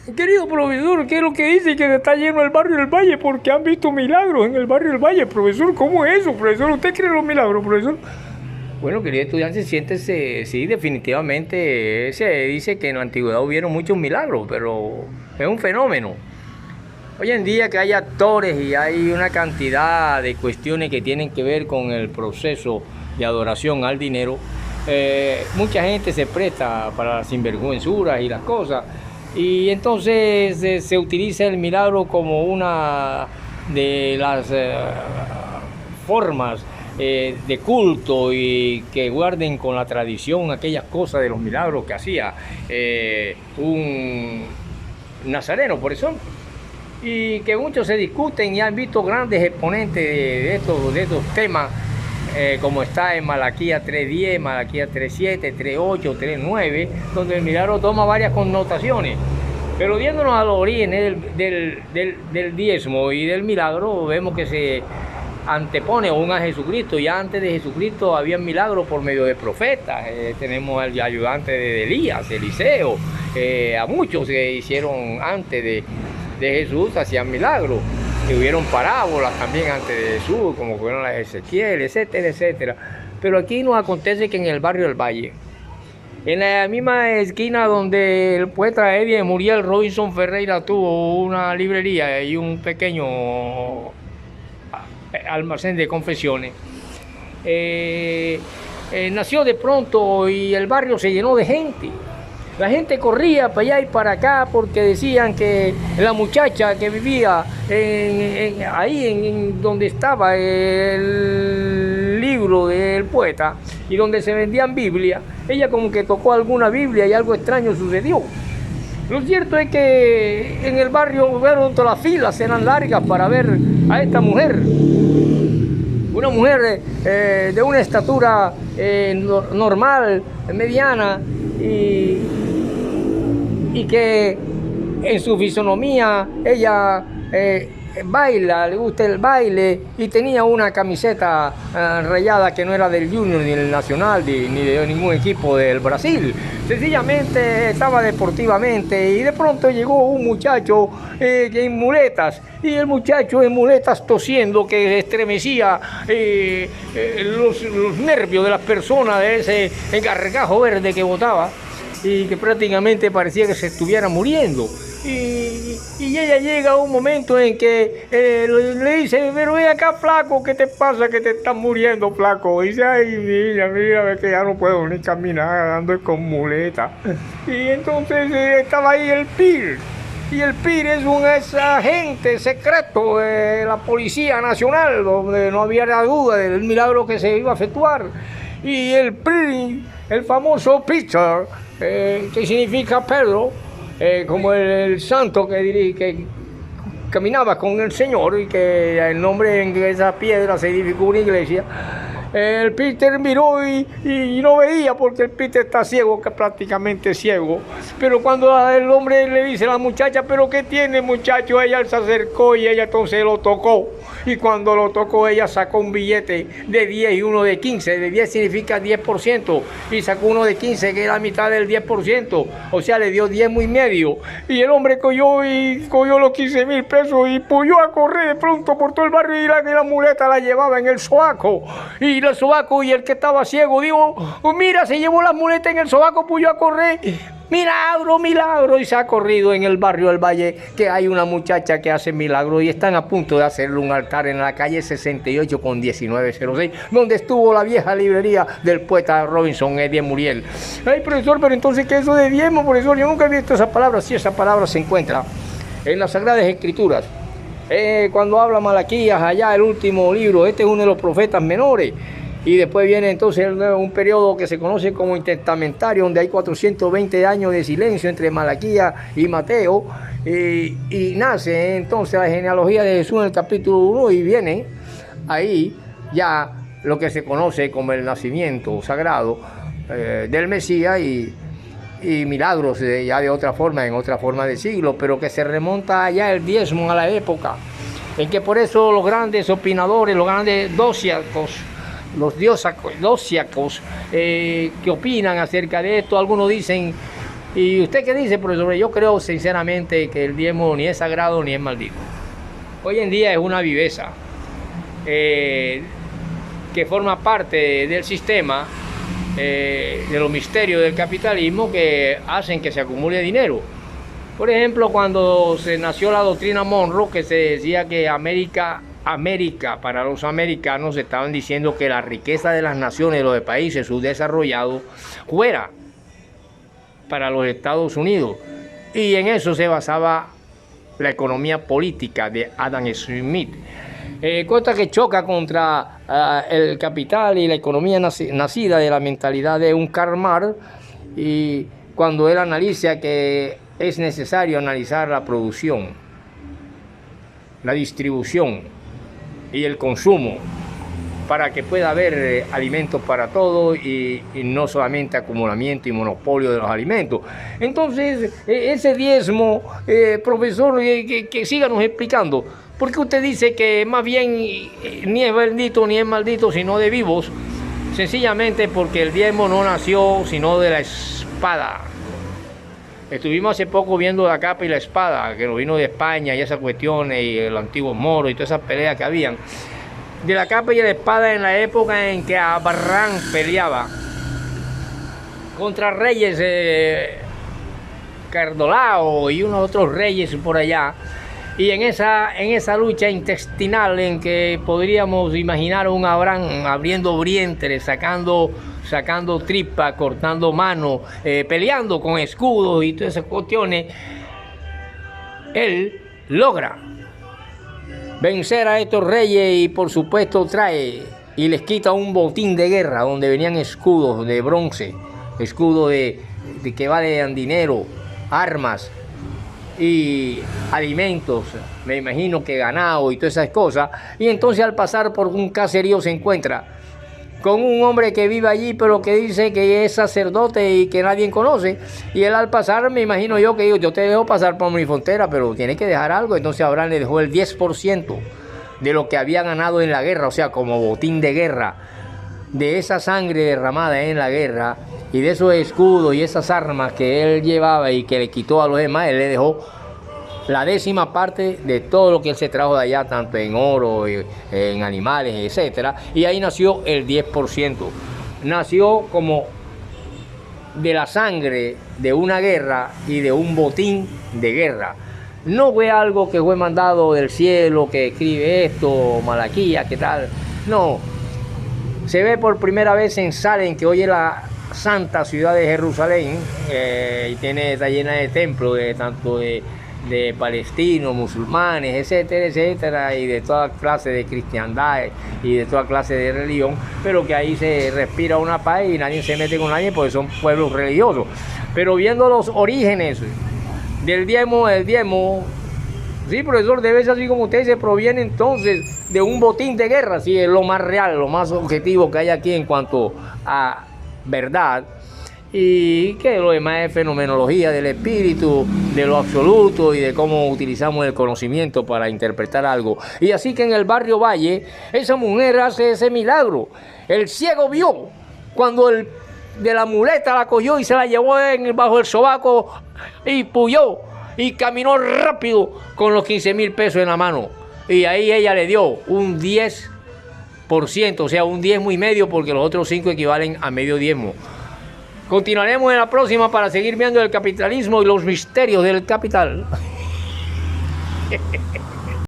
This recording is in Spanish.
Querido profesor, ¿qué es lo que dice que está lleno el barrio del Valle? Porque han visto milagros en el barrio del Valle, profesor. ¿Cómo es eso, profesor? ¿Usted cree en los milagros, profesor? Bueno, querido estudiante, siéntese, sí, definitivamente se dice que en la antigüedad hubieron muchos milagros, pero es un fenómeno. Hoy en día que hay actores y hay una cantidad de cuestiones que tienen que ver con el proceso de adoración al dinero, mucha gente se presta para las sinvergüenzuras y las cosas, y entonces se utiliza el milagro como una de las formas de culto y que guarden con la tradición aquellas cosas de los milagros que hacía un nazareno, por eso. Y que muchos se discuten y han visto grandes exponentes de estos temas, como está en Malaquías 3:10, Malaquías 3:7, 3:8, 3:9, donde el milagro toma varias connotaciones. Pero viéndonos a los orígenes del diezmo y del milagro, vemos que se antepone aún a Jesucristo. Ya antes de Jesucristo había milagros por medio de profetas. Tenemos al ayudante de Elías, Eliseo, a muchos que hicieron antes de Jesús, hacían milagros. Y hubieron parábolas también antes de Jesús, como fueron las de Ezequiel, etcétera, etcétera. Pero aquí nos acontece que en el barrio del Valle, en la misma esquina donde el poeta Eddie Muriel Robinson Ferreira tuvo una librería y un pequeño almacén de confesiones, nació de pronto y el barrio se llenó de gente. La gente corría para allá y para acá porque decían que la muchacha que vivía ahí en donde estaba el libro del poeta y donde se vendían Biblias, ella como que tocó alguna Biblia y algo extraño sucedió. Lo cierto es que en el barrio todas las filas eran largas para ver a esta mujer. Una mujer de una estatura normal, mediana, y que en su fisonomía ella baila, le gusta el baile, y tenía una camiseta rayada que no era del Junior, ni del Nacional, ni de ningún equipo del Brasil. Sencillamente estaba deportivamente, y de pronto llegó un muchacho en muletas, y el muchacho en muletas tosiendo que estremecía los nervios de las personas, de ese gargajo verde que botaba y que prácticamente parecía que se estuviera muriendo. Y ella llega a un momento en que le dice: pero ve acá, flaco, ¿qué te pasa? Que te estás muriendo, flaco. Y dice: ay, niña, mira, ve que ya no puedo ni caminar, ando con muleta. Y entonces estaba ahí el PIR. Y el PIR es un agente secreto de la Policía Nacional, donde no había duda del milagro que se iba a efectuar. Y el PIR, el famoso Peter, que significa Pedro, como el santo que caminaba con el Señor, y que el nombre en esa piedra se edificó una iglesia. El Peter miró y no veía, porque el Peter está ciego, que prácticamente ciego. Pero cuando el hombre le dice a la muchacha: pero ¿qué tiene, muchacho? Ella se acercó y ella entonces lo tocó. Y cuando lo tocó, ella sacó un billete de 10 y uno de 15. De 10 significa 10%. Y sacó uno de 15, que era la mitad del 10%. O sea, le dio 10 muy medio. Y el hombre cogió los 15,000 pesos y puyó a correr de pronto por todo el barrio, y la muleta la llevaba en el sobaco. Y el sobaco, y el que estaba ciego dijo: mira, se llevó la muleta en el sobaco, puyó a correr. Milagro, milagro. Y se ha corrido en el barrio del Valle que hay una muchacha que hace milagro, y están a punto de hacerle un altar en la calle 68 con 1906, donde estuvo la vieja librería del poeta Robinson Eddie Muriel. Ay, profesor, pero entonces, ¿qué es eso de diezmo, profesor? Yo nunca he visto esa palabra. Sí, esa palabra se encuentra en las Sagradas Escrituras. Cuando habla Malaquías, allá el último libro, este es uno de los profetas menores. Y después viene entonces un periodo que se conoce como intertestamentario, donde hay 420 años de silencio entre Malaquías y Mateo, y nace entonces la genealogía de Jesús en el capítulo 1, y viene ahí ya lo que se conoce como el nacimiento sagrado del Mesías, y milagros ya de otra forma, en otra forma de siglo, pero que se remonta allá el diezmo a la época, en que por eso los grandes opinadores, los grandes dosiacos, que opinan acerca de esto, algunos dicen ¿Y usted qué dice, profesor? Yo creo sinceramente que el diezmo ni es sagrado ni es maldito. Hoy en día es una viveza que forma parte del sistema, de los misterios del capitalismo que hacen que se acumule dinero. Por ejemplo, cuando se nació la doctrina Monroe, que se decía que América, para los americanos, estaban diciendo que la riqueza de las naciones, de los países subdesarrollados, fuera para los Estados Unidos. Y en eso se basaba la economía política de Adam Smith. Cosa que choca contra el capital y la economía nacida de la mentalidad de un Karl Marx, y cuando él analiza que es necesario analizar la producción, la distribución y el consumo para que pueda haber alimentos para todos y no solamente acumulamiento y monopolio de los alimentos. Entonces, ese diezmo, profesor, que síganos explicando. ¿Por qué usted dice que más bien ni es bendito ni es maldito, sino de vivos? Sencillamente porque el diezmo no nació sino de la espada. Estuvimos hace poco viendo la capa y la espada, que nos vino de España y esas cuestiones, y los antiguos moros y todas esas peleas que habían. De la capa y la espada en la época en que Abraham peleaba contra reyes Cardolao y unos otros reyes por allá. Y en esa lucha intestinal en que podríamos imaginar a un Abraham abriendo vientres, sacando tripa, cortando manos, peleando con escudos y todas esas cuestiones, él logra vencer a estos reyes y por supuesto trae y les quita un botín de guerra donde venían escudos de bronce, escudos de que valen dinero, armas y alimentos, me imagino que ganado y todas esas cosas. Y entonces al pasar por un caserío se encuentra con un hombre que vive allí, pero que dice que es sacerdote y que nadie conoce. Y él al pasar, me imagino yo que yo te dejo pasar por mi frontera, pero tienes que dejar algo. Entonces Abraham le dejó el 10% de lo que había ganado en la guerra, o sea, como botín de guerra, de esa sangre derramada en la guerra y de esos escudos y esas armas que él llevaba y que le quitó a los demás. Él le dejó la 10ª parte de todo lo que él se trajo de allá, tanto en oro, en animales, etcétera. Y ahí nació el 10%. Nació como de la sangre de una guerra y de un botín de guerra. No fue algo que fue mandado del cielo, que escribe esto, Malaquías, ¿qué tal? No. Se ve por primera vez en Salem, que hoy es la santa ciudad de Jerusalén, y está llena de templos, tanto de palestinos, musulmanes, etcétera, etcétera, y de toda clase de cristiandad y de toda clase de religión, pero que ahí se respira una paz y nadie se mete con nadie porque son pueblos religiosos. Pero viendo los orígenes del diezmo, el diezmo, sí, profesor, debe ser así como usted dice, proviene entonces de un botín de guerra, sí, es lo más real, lo más objetivo que hay aquí en cuanto a verdad. Y que lo demás es fenomenología del espíritu, de lo absoluto y de cómo utilizamos el conocimiento para interpretar algo. Y así que en el barrio Valle, esa mujer hace ese milagro. El ciego vio cuando el de la muleta la cogió y se la llevó bajo el sobaco y puyó y caminó rápido con los 15,000 pesos en la mano. Y ahí ella le dio un 10%, o sea, un diezmo y medio, porque los otros 5 equivalen a medio diezmo. Continuaremos en la próxima para seguir viendo el capitalismo y los misterios del capital.